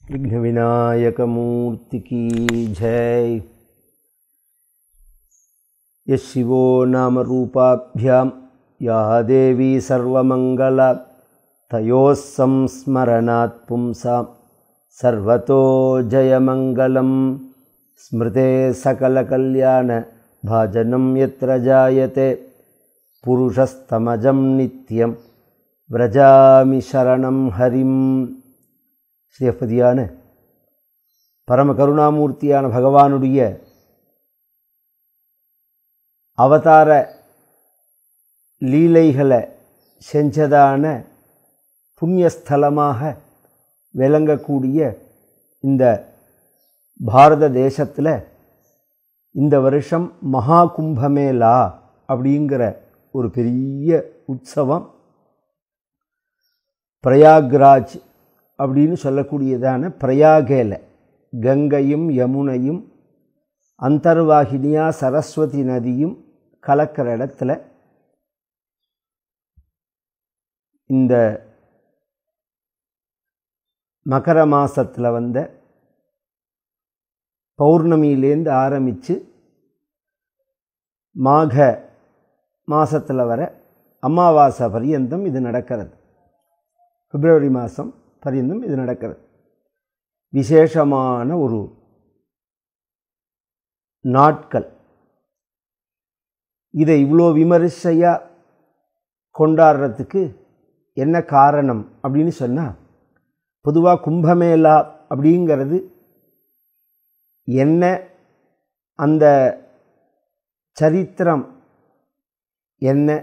विघ्न विनायक मूर्ति की जय। यः शिवो नाम रूपाभ्यां या देवी सर्वमंगला तयोः संस्मरणात् पुंसां सर्वतो जयमंगलम्। स्मृते सकलकल्याण भाजनं यत्र जायते पुरुषस्तमजं नित्यं व्रजामि शरणं हरिं। ஸ்ரீயப்பதியான பரம கருணாமூர்த்தியான பகவானுடைய அவதார லீலைகளை செஞ்சதான புண்ணியஸ்தலமாக விளங்கக்கூடிய இந்த பாரத தேசத்தில் இந்த வருஷம் மகா கும்பமேளா அப்படிங்கிற ஒரு பெரிய உற்சவம் பிரயாக்ராஜ் அப்படின்னு சொல்லக்கூடியதான பிரயாகேல கங்கையும் யமுனையும் அந்தர்வாகினியாக சரஸ்வதி நதியும் கலக்கிற இடத்துல இந்த மகர மாதத்தில் வந்த பௌர்ணமியிலேருந்து ஆரம்பித்து மாக மாதத்தில் வர அமாவாசை பரியந்தம் இது நடக்கிறது. பிப்ரவரி மாதம் பரியந்தம் இது நடக்கிறது. விசேஷமான ஒரு நாட்கள். இதை இவ்வளோ விமரிசையாக கொண்டாடுறதுக்கு என்ன காரணம் அப்படின்னு சொன்னால், பொதுவாக கும்பமேளா அப்படிங்கிறது என்ன, அந்த சரித்திரம் என்ன,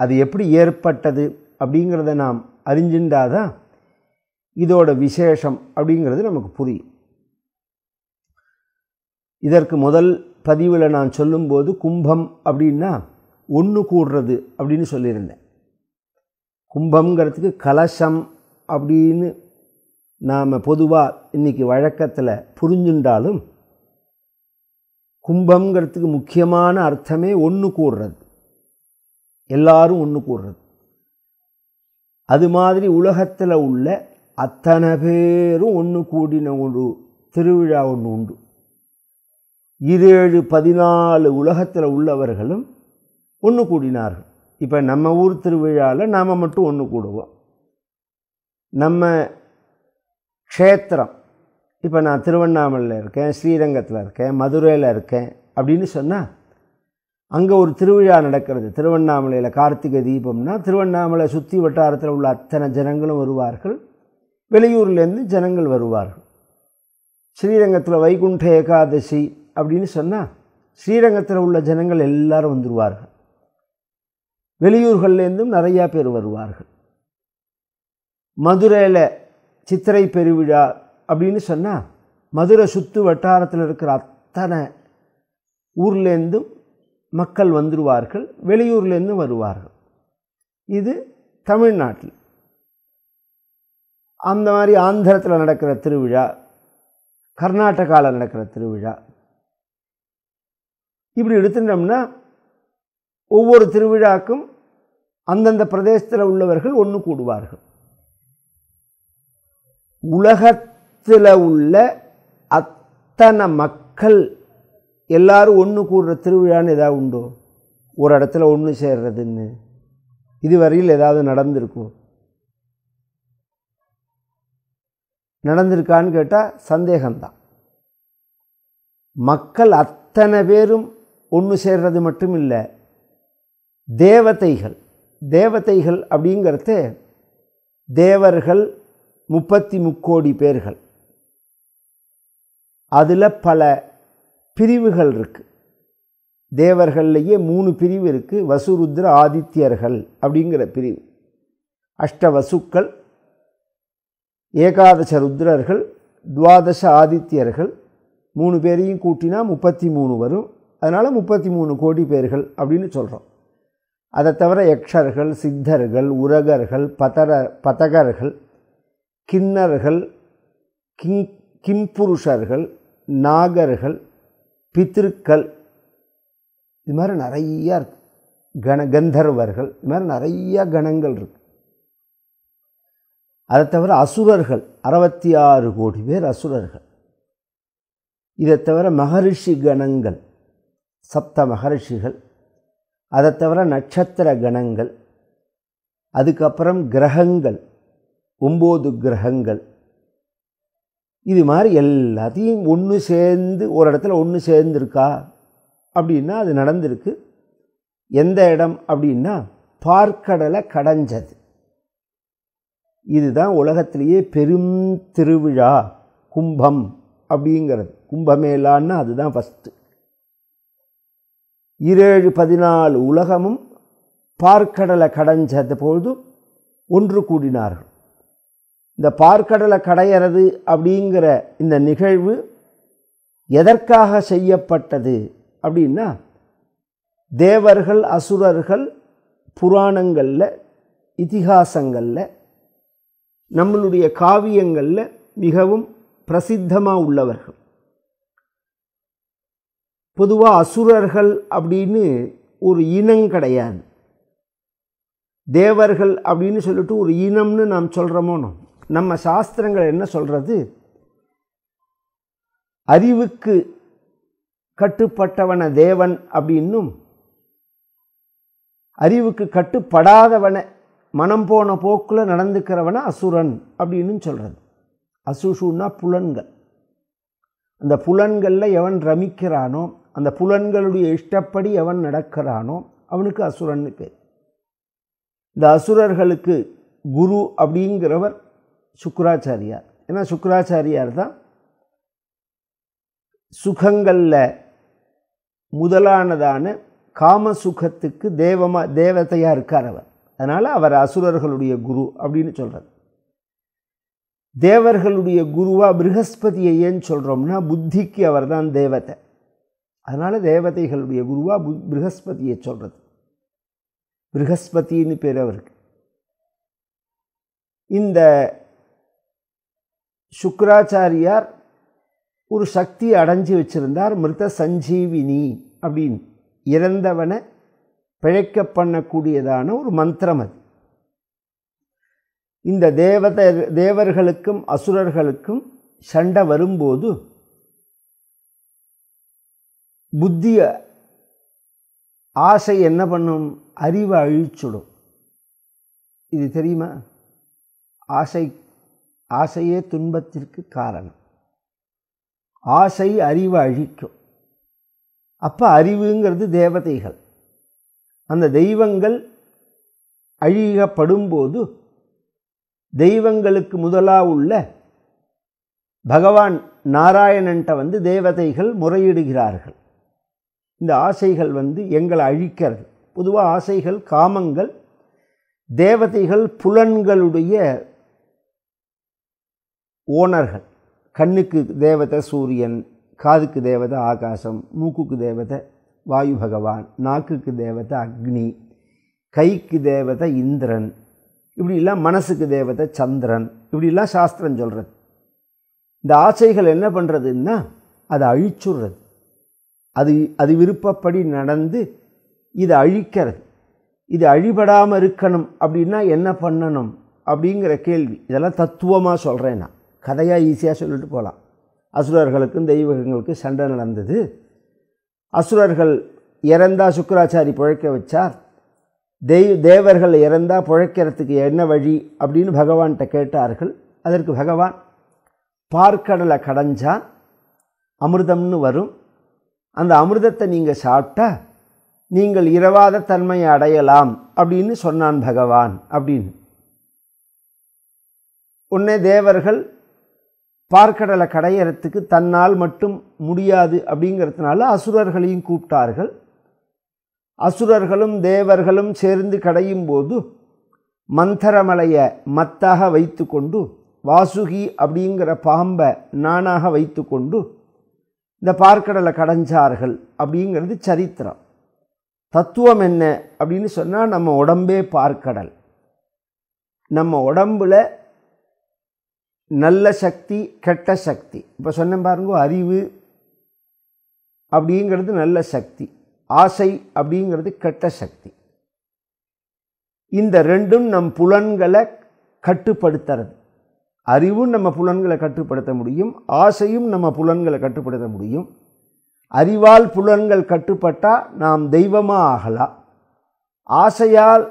அது எப்படி ஏற்பட்டது அப்படிங்கிறத நாம் அறிஞ்சின்றாதான் இதோட விசேஷம் அப்படிங்கிறது நமக்கு புரியும். இதற்கு முதல் பதிவில் நான் சொல்லும்போது கும்பம் அப்படின்னா ஒன்று கூடுறது அப்படின்னு சொல்லியிருந்தேன். கும்பம்ங்கிறதுக்கு கலசம் அப்படின்னு நாம் பொதுவாக இன்றைக்கி வழக்கத்தில் புரிஞ்சுண்டாலும், கும்பம்ங்கிறதுக்கு முக்கியமான அர்த்தமே ஒன்று கூடுறது, எல்லாரும் ஒன்று கூடுறது. அது மாதிரி உலகத்தில் உள்ள அத்தனை பேரும் ஒன்று கூடின ஒரு திருவிழா ஒன்று உண்டு. 17-14 உலகத்தில் உள்ளவர்களும் ஒன்று கூடினார்கள். இப்போ நம்ம ஊர் திருவிழாவில் நாம் மட்டும் ஒன்று கூடுவோம். நம்ம க்ஷேத்திரம், இப்போ நான் திருவண்ணாமலையில் இருக்கேன், ஸ்ரீரங்கத்தில் இருக்கேன், மதுரையில் இருக்கேன் அப்படின்னு சொன்னால் அங்கே ஒரு திருவிழா நடக்கிறது. திருவண்ணாமலையில் கார்த்திகை தீபம்னா திருவண்ணாமலை சுற்றி வட்டாரத்தில் உள்ள அத்தனை ஜனங்களும் வருவார்கள், வெளியூர்லேருந்து ஜனங்கள் வருவார்கள். ஸ்ரீரங்கத்தில் வைகுண்ட ஏகாதசி அப்படின்னு சொன்னால் ஸ்ரீரங்கத்தில் உள்ள ஜனங்கள் எல்லாரும் வந்துடுவார்கள், வெளியூர்கள்லேருந்தும் நிறையா பேர் வருவார்கள். மதுரையில் சித்திரை பெருவிழா அப்படின்னு சொன்னால் மதுரை சுற்று வட்டாரத்தில் இருக்கிற அத்தனை ஊர்லேருந்தும் மக்கள் வந்துடுவார்கள், வெளியூர்லேருந்து வருவார்கள். இது தமிழ்நாட்டில். அந்த மாதிரி ஆந்திரத்தில் நடக்கிற திருவிழா, கர்நாடகாவில் நடக்கிற திருவிழா, இப்படி எடுத்துட்டோம்னா ஒவ்வொரு திருவிழாக்கும் அந்தந்த பிரதேசத்தில் உள்ளவர்கள் ஒன்று கூடுவார்கள். உலகத்தில் உள்ள அத்தனை மக்கள் எல்லாரும் ஒன்று கூடுற திருவிழான்னு ஏதாவது உண்டோ? ஒரு இடத்துல ஒன்று சேர்றதுன்னு இதுவரையில் ஏதாவது நடந்திருக்கும்? நடந்திருக்கான்னு கேட்டால் சந்தேகம்தான். மக்கள் அத்தனை பேரும் ஒன்று சேர்றது மட்டும் இல்லை, தேவதைகள் அப்படிங்கிறது தேவர்கள் 33 கோடி பேர்கள். அதில் பல பிரிவுகள் இருக்குது. தேவர்கள்லேயே 3 பிரிவு இருக்குது. வசுருத்ர ஆதித்யர்கள் அப்படிங்கிற பிரிவு, அஷ்டவசுக்கள், ஏகாதச ருத்ரர்கள், துவாதச ஆதித்யர்கள், 3 பேரையும் கூட்டினா 33 வரும். அதனால் 33 கோடி பேர்கள் அப்படின்னு சொல்கிறோம். அதை தவிர யக்ஷர்கள், சித்தர்கள், உரகர்கள், பதகர்கள், கிண்ணர்கள், கிம்புருஷர்கள், நாகர்கள், பித்ருக்கள், இது மாதிரி நிறையா இருக்குது. கந்தர்வர்கள், இது மாதிரி நிறையா கணங்கள் இருக்குது. அதை தவிர அசுரர்கள் 66 கோடி பேர் அசுரர்கள். இதை தவிர மகரிஷி கணங்கள், சப்த மகரிஷிகள், அதை தவிர நட்சத்திர கணங்கள், அதுக்கப்புறம் கிரகங்கள் 9 கிரகங்கள். இது மாதிரி எல்லாத்தையும் ஒன்று சேர்ந்து ஒரு இடத்துல ஒன்று சேர்ந்துருக்கா அப்படின்னா அது நடந்திருக்கு. எந்த இடம் அப்படின்னா பார்க்கடலை கடைஞ்சது. இதுதான் உலகத்திலேயே பெரும் திருவிழா கும்பம் அப்படிங்கிறது. கும்பமேளான்னா அதுதான் ஃபஸ்ட்டு. 17-14 உலகமும் பார்க்கடலை கடைஞ்சது பொழுது ஒன்று கூடினார்கள். இந்த பார்க்கடலை கடையிறது அப்படிங்கிற இந்த நிகழ்வு எதற்காக செய்யப்பட்டது அப்படின்னா, தேவர்கள் அசுரர்கள் புராணங்களில், இதிகாசங்களில், நம்மளுடைய காவியங்களில் மிகவும் பிரசித்தமாக உள்ளவர்கள். பொதுவாக அசுரர்கள் அப்படின்னு ஒரு இனம் கிடையாது. தேவர்கள் அப்படின்னு சொல்லிட்டு ஒரு இனம்னு நாம் சொல்கிறோமோ. நம்ம சாஸ்திரங்கள் என்ன சொல்கிறது, அறிவுக்கு கட்டுப்பட்டவன தேவன் அப்படின்னும், அறிவுக்கு கட்டுப்படாதவனை மனம் போன போக்கில் நடந்துக்கிறவன அசுரன் அப்படின்னு சொல்கிறது. அசுஷுன்னா புலன்கள். அந்த புலன்களில் எவன் ரமிக்கிறானோ, அந்த புலன்களுடைய இஷ்டப்படி எவன் நடக்கிறானோ அவனுக்கு அசுரன்னு பேர். இந்த அசுரர்களுக்கு குரு அப்படிங்கிறவர் சுக்கிராச்சாரியார். ஏன்னா சுக்கிராச்சாரியார் தான் சுகங்களில் முதலானதான காம சுகத்துக்கு தேவதையாக இருக்கார் அவர். அதனால் அவர் அசுரர்களுடைய குரு அப்படின்னு சொல்கிறது. தேவர்களுடைய குருவாக ப்ரஹஸ்பதியை ஏன் சொல்கிறோம்னா, புத்திக்கு அவர் தான் தேவதை. அதனால் தேவதைகளுடைய குருவாக ப்ரஹஸ்பதியை சொல்கிறது. ப்ரஹஸ்பதின்னு பேர் அவருக்கு. இந்த சுக்கிராச்சாரியார் ஒரு சக்தி அடைஞ்சு வச்சிருந்தார், மிருத சஞ்சீவினி அப்படின்னு. இறந்தவனை பிழைக்க பண்ணக்கூடியதான ஒரு மந்திரம் அது. இந்த தேவர்களுக்கும் அசுரர்களுக்கும் சண்டை வரும்போது புத்திய ஆசை என்ன பண்ணும், அறிவை அழிச்சுடும். இது தெரியுமா? ஆசையே துன்பத்திற்கு காரணம். ஆசை அறிவை அழிக்கும். அப்போ அறிவுங்கிறது தேவதைகள். அந்த தெய்வங்கள் அழிக்கப்படும்போது தெய்வங்களுக்கு முதலாக உள்ள பகவான் நாராயணன்ட்ட வந்து தேவதைகள் முறையிடுகிறார்கள். இந்த ஆசைகள் வந்து எங்களை அழிக்கிறது. பொதுவாக ஆசைகள், காமங்கள், தேவதைகள் புலன்களுடைய ஓனர்கள். கண்ணுக்கு தேவதை சூரியன், காதுக்கு தேவதை ஆகாசம், மூக்குக்கு தேவதை வாயு பகவான், நாக்குக்கு தேவதை அக்னி, கைக்கு தேவதை இந்திரன், இப்படிலாம் மனசுக்கு தேவதை சந்திரன், இப்படிலாம் சாஸ்திரம் சொல்கிறது. இந்த ஆசைகள் என்ன பண்ணுறதுன்னா அதை அழிச்சுடுறது. அது விருப்பப்படி நடந்து இதை அழிக்கிறது. இது அழிபடாமல் இருக்கணும் அப்படின்னா என்ன பண்ணணும் அப்படிங்கிற கேள்வி. இதெல்லாம் தத்துவமாக சொல்கிறேன் நான், கதையாக ஈஸியாக சொல்லிட்டு போகலாம். அசுரர்களுக்கும் தெய்வங்களுக்கும் சண்டை நடந்தது. அசுரர்கள் இறந்தா சுக்கிராச்சாரி பிழைக்க வச்சார். தேவர்கள் இறந்தா பிழைக்கிறதுக்கு என்ன வழி அப்படின்னு பகவான்கிட்ட கேட்டார்கள். அதற்கு பகவான் பார்க்கடலை கடைஞ்சா அமிர்தம்னு வரும், அந்த அமிர்தத்தை நீங்கள் சாப்பிட்டா நீங்கள் இரவாத தன்மையை அடையலாம் அப்படின்னு சொன்னான் பகவான் அப்படின்னு. உடனே தேவர்கள் பார்க்கடலை கடையறத்துக்கு தன்னால் மட்டும் முடியாது அப்படிங்கிறதுனால அசுரர்களையும் கூப்பிட்டார்கள். அசுரர்களும் தேவர்களும் சேர்ந்து கடையும் போது மந்தரமலையை மத்தாக வைத்து கொண்டு, வாசுகி அப்படிங்கிற பாம்பை நானாக வைத்து கொண்டு இந்த பார்க்கடலை கடைஞ்சார்கள் அப்படிங்கிறது சரித்திரம். தத்துவம் என்ன அப்படின்னு சொன்னால், நம்ம உடம்பே பார்க்கடல். நம்ம உடம்பில் நல்ல சக்தி, கெட்ட சக்தி. இப்போ சொன்ன பாருங்க, அறிவு அப்படிங்கிறது நல்ல சக்தி, ஆசை அப்படிங்கிறது கெட்ட சக்தி. இந்த ரெண்டும் நம் புலன்களை கட்டுப்படுத்துறது. அறிவும் நம்ம புலன்களை கட்டுப்படுத்த முடியும், ஆசையும் நம்ம புலன்களை கட்டுப்படுத்த முடியும். அறிவால் புலன்கள் கட்டுப்பட்டால் நாம் தெய்வமாக ஆகலாம். ஆசையால்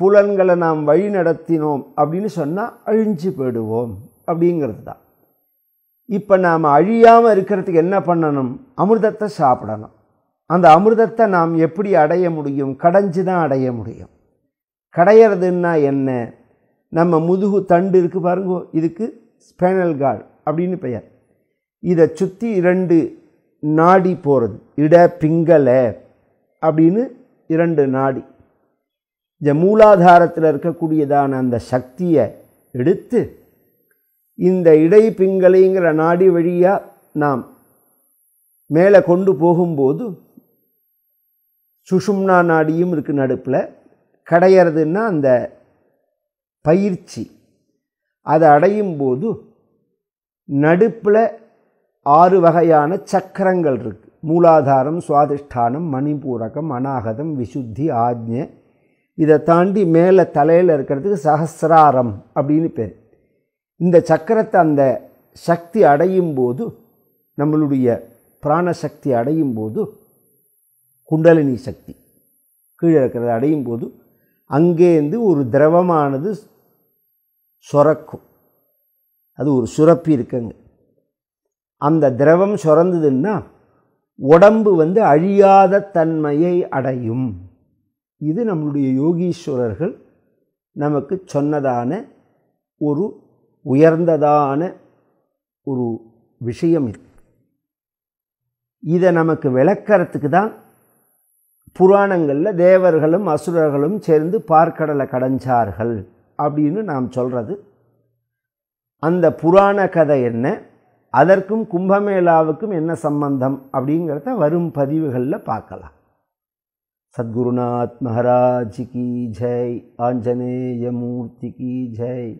புலன்களை நாம் வழி நடத்தினோம் அப்படின்னு சொன்னால் அழிஞ்சு போயிடுவோம் அப்படிங்கிறது தான். இப்போ நாம் அழியாமல் இருக்கிறதுக்கு என்ன பண்ணணும்? அமிர்தத்தை சாப்பிடணும். அந்த அமிர்தத்தை நாம் எப்படி அடைய முடியும்? கடைஞ்சி தான் அடைய முடியும். கடையிறதுன்னா என்ன? நம்ம முதுகு தண்டு இருக்குது பாருங்க, இதுக்கு ஸ்பைனல் கார்டு அப்படின்னு பெயர். இதை சுற்றி 2 நாடி போகிறது, இட பிங்கள அப்படின்னு 2 நாடி. இந்த மூலாதாரத்தில் இருக்கக்கூடியதான அந்த சக்தியை எடுத்து இந்த இடை பிங்களைங்கிற நாடி வழியாக நாம் மேலே கொண்டு போகும்போது சுஷும்னா நாடியும் இருக்குது நடுப்பில். கடையிறதுன்னா அந்த பயிற்சி. அதை அடையும் போது நடுப்பில் 6 வகையான சக்கரங்கள் இருக்குது. மூலாதாரம், சுவாதிஷ்டானம், மணிபூரகம், அநாகதம், விசுத்தி, ஆஜ்ஞை. இதை தாண்டி மேலே தலையில் இருக்கிறதுக்கு சஹசிராரம் அப்படின்னு பேர். இந்த சக்கரத்தை அந்த சக்தி அடையும் போது, நம்மளுடைய பிராணசக்தி அடையும் போது, குண்டலினி சக்தி கீழே இருக்கிறத அடையும் போது அங்கேருந்து ஒரு திரவமானது சுரக்கும். அது ஒரு சுரப்பி இருக்குங்க. அந்த திரவம் சுரந்ததுன்னா உடம்பு அழியாத தன்மையை அடையும். இது நம்மளுடைய யோகீஸ்வரர்கள் நமக்கு சொன்னதான ஒரு உயர்ந்ததான ஒரு விஷயம். இதை நமக்கு விளக்கறதுக்கு தான் புராணங்களில் தேவர்களும் அசுரர்களும் சேர்ந்து பார்க்கடலை கடைஞ்சார்கள் அப்படின்னு நாம் சொல்கிறது. அந்த புராண கதை என்ன, அதற்கும் கும்பமேளாவுக்கும் என்ன சம்பந்தம் அப்படிங்கிறத வரும் பதிவுகளில் பார்க்கலாம். சத்குருநாத் மகாராஜ் கி ஜெய், ஆஞ்சநேய மூர்த்தி கி ஜெய்.